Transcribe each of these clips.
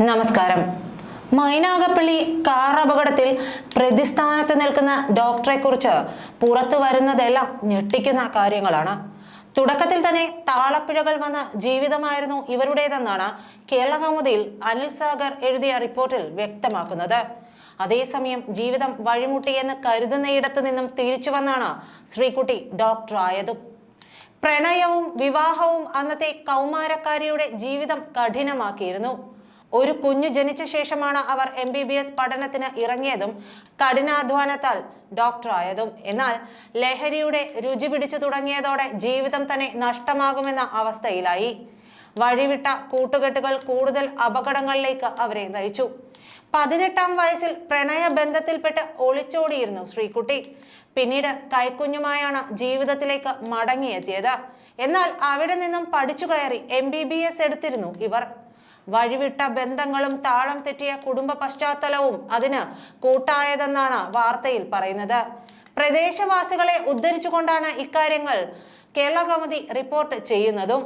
നമസ്കാരം. മൈനാഗപ്പള്ളി കാർ അപകടത്തിൽ പ്രതിസ്ഥാനത്ത് നിൽക്കുന്ന ഡോക്ടറെ കുറിച്ച് പുറത്തു വരുന്നതെല്ലാം ഞെട്ടിക്കുന്ന കാര്യങ്ങളാണ്. തുടക്കത്തിൽ തന്നെ താളപ്പിഴകൾ വന്ന ജീവിതമായിരുന്നു ഇവരുടേതെന്നാണ് കേരളകൗമുദിയിൽ അനിൽ സാഗർ എഴുതിയ റിപ്പോർട്ടിൽ വ്യക്തമാക്കുന്നത്. അതേസമയം ജീവിതം വഴിമുട്ടിയെന്ന് കരുതുന്നയിടത്തു നിന്നും തിരിച്ചു വന്നാണ് ശ്രീകുട്ടി ഡോക്ടറായതും. പ്രണയവും വിവാഹവും അന്നത്തെ കൗമാരക്കാരിയുടെ ജീവിതം കഠിനമാക്കിയിരുന്നു. ഒരു കുഞ്ഞു ജനിച്ച ശേഷമാണ് അവർ MBBS പഠനത്തിന് ഇറങ്ങിയതും കഠിനാധ്വാനത്താൽ ഡോക്ടറായതും. എന്നാൽ ലഹരിയുടെ രുചി പിടിച്ചു തുടങ്ങിയതോടെ ജീവിതം തന്നെ നഷ്ടമാകുമെന്ന അവസ്ഥയിലായി. വഴിവിട്ട കൂട്ടുകെട്ടുകൾ കൂടുതൽ അപകടങ്ങളിലേക്ക് അവരെ നയിച്ചു. 18-ാം വയസ്സിൽ പ്രണയബന്ധത്തിൽപ്പെട്ട് ഒളിച്ചോടിയിരുന്നു ശ്രീകുട്ടി. പിന്നീട് കൈക്കുഞ്ഞുമായാണ് ജീവിതത്തിലേക്ക് മടങ്ങിയെത്തിയത്. എന്നാൽ അവിടെ നിന്നും പഠിച്ചു കയറി MBBS എടുത്തിരുന്നു ഇവർ. വഴിവിട്ട ബന്ധങ്ങളും താളം തെറ്റിയ കുടുംബ പശ്ചാത്തലവും അതിന് കൂട്ടായതെന്നാണ് വാർത്തയിൽ പറയുന്നത്. പ്രദേശവാസികളെ ഉദ്ധരിച്ചുകൊണ്ടാണ് ഇക്കാര്യങ്ങൾ കേരളകൗമുദി റിപ്പോർട്ട് ചെയ്യുന്നതും.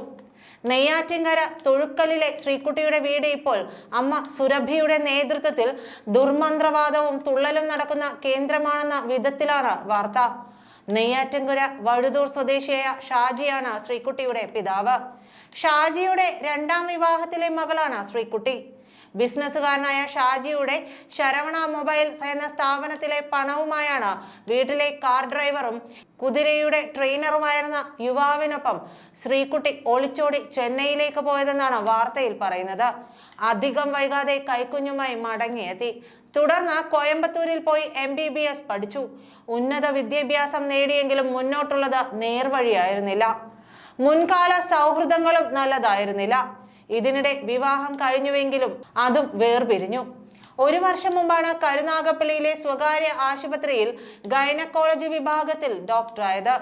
നെയ്യാറ്റിൻകര തൊഴുക്കലിലെ ശ്രീകുട്ടിയുടെ വീട് ഇപ്പോൾ അമ്മ സുരഭിയുടെ നേതൃത്വത്തിൽ ദുർമന്ത്രവാദവും തുള്ളലും നടക്കുന്ന കേന്ദ്രമാണെന്ന വിധത്തിലാണ് വാർത്ത. നെയ്യാറ്റിൻകര വഴുതൂർ സ്വദേശിയായ ഷാജിയാണ് ശ്രീകുട്ടിയുടെ പിതാവ്. ഷാജിയുടെ 2ാം വിവാഹത്തിലെ മകളാണ് ശ്രീകുട്ടി. ബിസിനസ്സുകാരനായ ഷാജിയുടെ ശരവണ മൊബൈൽസ് എന്ന സ്ഥാപനത്തിലെ പണവുമായാണ് വീട്ടിലെ കാർ ഡ്രൈവറും കുതിരയുടെ ട്രെയിനറുമായിരുന്ന യുവാവിനൊപ്പം ശ്രീകുട്ടി ഒളിച്ചോടി ചെന്നൈയിലേക്ക് പോയതെന്നാണ് വാർത്തയിൽ പറയുന്നത്. അധികം വൈകാതെ കൈക്കുഞ്ഞുമായി മടങ്ങിയെത്തി. തുടർന്ന് കോയമ്പത്തൂരിൽ പോയി MBBS പഠിച്ചു. ഉന്നത വിദ്യാഭ്യാസം നേടിയെങ്കിലും മുന്നോട്ടുള്ളത് നേർവഴിയായിരുന്നില്ല. മുൻകാല സൗഹൃദങ്ങളും നല്ലതായിരുന്നില്ല. ഇതിനിടെ വിവാഹം കഴിഞ്ഞുവെങ്കിലും അതും വേർപിരിഞ്ഞു. 1 വർഷം മുമ്പാണ് കരുനാഗപ്പള്ളിയിലെ സ്വകാര്യ ആശുപത്രിയിൽ ഗൈനക്കോളജി വിഭാഗത്തിൽ ഡോക്ടറായത്.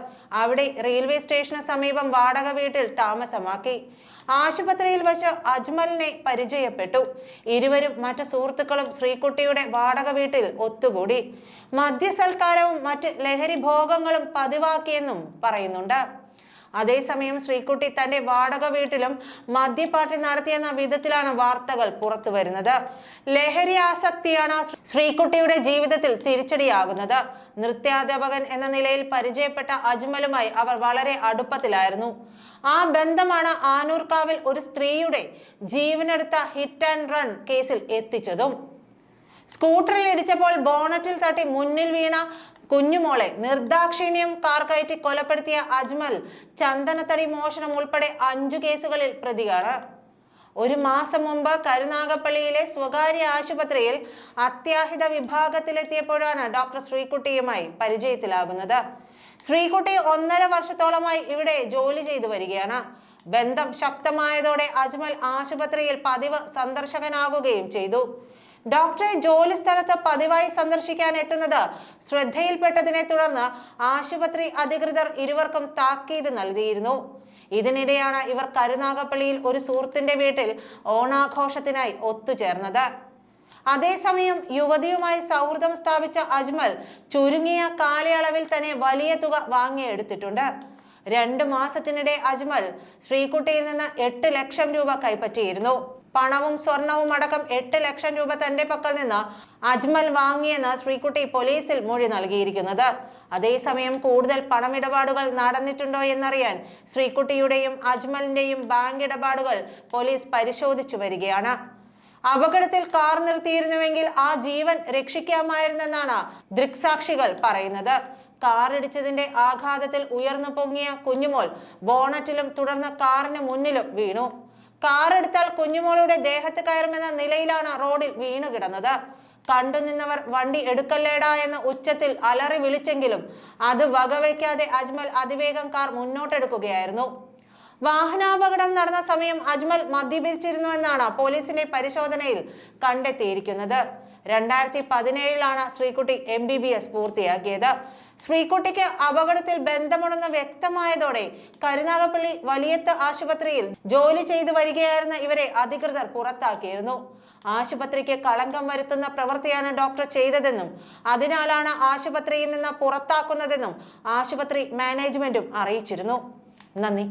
അവിടെ റെയിൽവേ സ്റ്റേഷന് സമീപം വാടക വീട്ടിൽ താമസമാക്കി. ആശുപത്രിയിൽ വെച്ച് അജ്മലിനെ പരിചയപ്പെട്ടു. ഇരുവരും മറ്റു സുഹൃത്തുക്കളും ശ്രീകുട്ടിയുടെ വാടക വീട്ടിൽ ഒത്തുകൂടി. മദ്യസൽക്കാരവും മറ്റ് ലഹരി ഭോഗങ്ങളും പതിവാക്കിയെന്നും പറയുന്നുണ്ട്. അതേസമയം ശ്രീകുട്ടി തന്റെ വാടക വീട്ടിലും മദ്യപാർട്ടി നടത്തിയെന്ന വിധത്തിലാണ് വാർത്തകൾ പുറത്തു വരുന്നത്. ലഹരി ആസക്തിയാണ് ശ്രീകുട്ടിയുടെ ജീവിതത്തിൽ തിരിച്ചടിയാകുന്നത്. നൃത്യാധ്യാപകൻ എന്ന നിലയിൽ പരിചയപ്പെട്ട അജ്മലുമായി അവർ വളരെ അടുപ്പത്തിലായിരുന്നു. ആ ബന്ധമാണ് ആനൂർക്കാവിൽ ഒരു സ്ത്രീയുടെ ജീവനെടുത്ത ഹിറ്റ് ആൻഡ് റൺ കേസിൽ എത്തിച്ചതും. സ്കൂട്ടറിൽ ഇടിച്ചപ്പോൾ ബോണറ്റിൽ തട്ടി മുന്നിൽ വീണ കുഞ്ഞുമോളെ നിർദാക്ഷിണ്യം കാർ കയറ്റി കൊലപ്പെടുത്തിയ അജ്മൽ ചന്ദനത്തടി മോഷണം ഉൾപ്പെടെ 5 കേസുകളിൽ പ്രതിയാണ്. 1 മാസം മുമ്പ് കരുനാഗപ്പള്ളിയിലെ സ്വകാര്യ ആശുപത്രിയിൽ അത്യാഹിത വിഭാഗത്തിലെത്തിയപ്പോഴാണ് ഡോക്ടർ ശ്രീകുട്ടിയുമായി പരിചയത്തിലാകുന്നത്. ശ്രീകുട്ടി 1.5 വർഷത്തോളമായി ഇവിടെ ജോലി ചെയ്തു വരികയാണ്. ബന്ധം ശക്തമായതോടെ അജ്മൽ ആശുപത്രിയിൽ പതിവ് സന്ദർശകനാകുകയും ചെയ്തു. ഡോക്ടറെ ജോലി സ്ഥലത്ത് പതിവായി സന്ദർശിക്കാൻ എത്തുന്നത് ശ്രദ്ധയിൽപ്പെട്ടതിനെ തുടർന്ന് ആശുപത്രി അധികൃതർ ഇരുവർക്കും താക്കീത് നൽകിയിരുന്നു. ഇതിനിടെയാണ് ഇവർ കരുനാഗപ്പള്ളിയിൽ ഒരു സുഹൃത്തിന്റെ വീട്ടിൽ ഓണാഘോഷത്തിനായി ഒത്തുചേർന്നത്. അതേസമയം യുവതിയുമായി സൗഹൃദം സ്ഥാപിച്ച അജ്മൽ ചുരുങ്ങിയ കാലയളവിൽ തന്നെ വലിയ തുക വാങ്ങിയെടുത്തിട്ടുണ്ട്. 2 മാസത്തിനിടെ അജ്മൽ ശ്രീകുട്ടിയിൽ നിന്ന് 8 ലക്ഷം രൂപ കൈപ്പറ്റിയിരുന്നു. പണവും സ്വർണവും അടക്കം 8 ലക്ഷം രൂപ തന്റെ പക്കൽ നിന്ന് അജ്മൽ വാങ്ങിയെന്ന് ശ്രീകുട്ടി പോലീസിൽ മൊഴി നൽകിയിരിക്കുന്നത്. അതേസമയം കൂടുതൽ പണമിടപാടുകൾ നടന്നിട്ടുണ്ടോ എന്നറിയാൻ ശ്രീകുട്ടിയുടെയും അജ്മലിന്റെയും ബാങ്ക് ഇടപാടുകൾ പോലീസ് പരിശോധിച്ചു വരികയാണ്. അപകടത്തിൽ കാർ നിർത്തിയിരുന്നുവെങ്കിൽ ആ ജീവൻ രക്ഷിക്കാമായിരുന്നെന്നാണ് ദൃക്സാക്ഷികൾ പറയുന്നത്. കാറിടിച്ചതിന്റെ ആഘാതത്തിൽ ഉയർന്നു പൊങ്ങിയ കുഞ്ഞുമോൾ ബോണറ്റിലും തുടർന്ന് കാറിന് മുന്നിലും വീണു. കാർ എടുത്താൽ കുഞ്ഞുമോളുടെ ദേഹത്ത് കയറുമെന്ന നിലയിലാണ് റോഡിൽ വീണു കിടന്നത്. കണ്ടുനിന്നവർ വണ്ടി എടുക്കല്ലേടാ എന്ന് ഉച്ചത്തിൽ അലറി വിളിച്ചെങ്കിലും അത് വകവയ്ക്കാതെ അജ്മൽ അതിവേഗം കാർ മുന്നോട്ടെടുക്കുകയായിരുന്നു. വാഹനാപകടം നടന്ന സമയം അജ്മൽ മദ്യപിച്ചിരുന്നുവെന്നാണ് പോലീസിന്റെ പരിശോധനയിൽ കണ്ടെത്തിയിരിക്കുന്നത്. 2017 ശ്രീകുട്ടി MBBS പൂർത്തിയാക്കിയത്. ശ്രീകുട്ടിക്ക് അപകടത്തിൽ ബന്ധമുണ്ടെന്ന് വ്യക്തമായതോടെ കരുനാഗപ്പള്ളി വലിയത്ത് ആശുപത്രിയിൽ ജോലി ചെയ്തു വരികയായിരുന്ന ഇവരെ അധികൃതർ പുറത്താക്കിയിരുന്നു. ആശുപത്രിക്ക് കളങ്കം വരുത്തുന്ന പ്രവൃത്തിയാണ് ഡോക്ടർ ചെയ്തതെന്നും അതിനാലാണ് ആശുപത്രിയിൽ നിന്ന് പുറത്താക്കുന്നതെന്നും ആശുപത്രി മാനേജ്മെന്റും അറിയിച്ചിരുന്നു. നന്ദി.